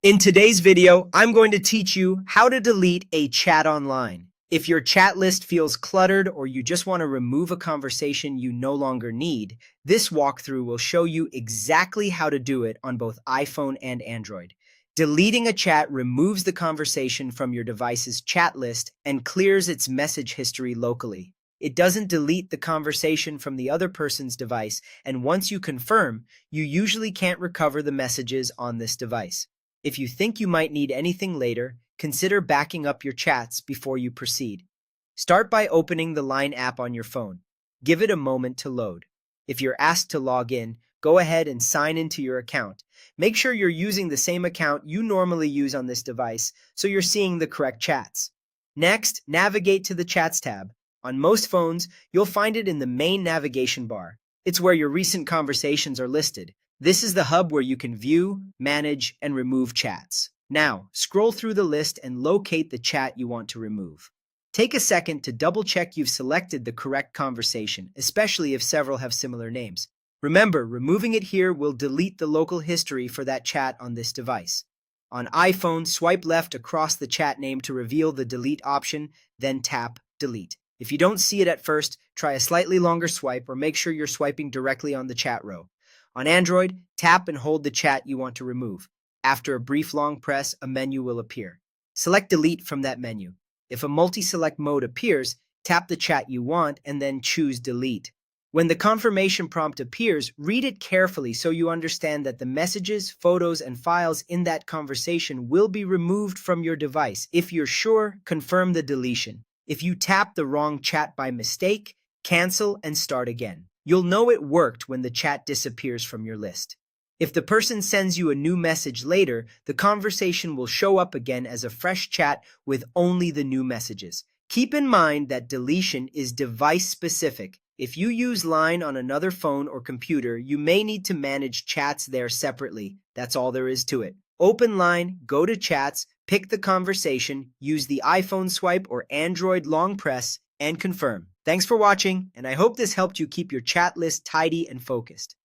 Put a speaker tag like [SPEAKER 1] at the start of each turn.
[SPEAKER 1] In today's video, I'm going to teach you how to delete a chat online. If your chat list feels cluttered or you just want to remove a conversation you no longer need, this walkthrough will show you exactly how to do it on both iPhone and Android. Deleting a chat removes the conversation from your device's chat list and clears its message history locally. It doesn't delete the conversation from the other person's device, and once you confirm, you usually can't recover the messages on this device. If you think you might need anything later, consider backing up your chats before you proceed. Start by opening the Line app on your phone. Give it a moment to load. If you're asked to log in, go ahead and sign into your account. Make sure you're using the same account you normally use on this device so you're seeing the correct chats. Next, navigate to the Chats tab. On most phones, you'll find it in the main navigation bar. It's where your recent conversations are listed. This is the hub where you can view, manage, and remove chats. Now, scroll through the list and locate the chat you want to remove. Take a second to double-check you've selected the correct conversation, especially if several have similar names. Remember, removing it here will delete the local history for that chat on this device. On iPhone, swipe left across the chat name to reveal the delete option, then tap delete. If you don't see it at first, try a slightly longer swipe or make sure you're swiping directly on the chat row. On Android, tap and hold the chat you want to remove. After a brief long press, a menu will appear. Select Delete from that menu. If a multi-select mode appears, tap the chat you want and then choose Delete. When the confirmation prompt appears, read it carefully so you understand that the messages, photos, and files in that conversation will be removed from your device. If you're sure, confirm the deletion. If you tap the wrong chat by mistake, cancel and start again. You'll know it worked when the chat disappears from your list. If the person sends you a new message later, the conversation will show up again as a fresh chat with only the new messages. Keep in mind that deletion is device-specific. If you use Line on another phone or computer, you may need to manage chats there separately. That's all there is to it. Open Line, go to Chats, pick the conversation, use the iPhone swipe or Android long press, and confirm. Thanks for watching, and I hope this helped you keep your chat list tidy and focused.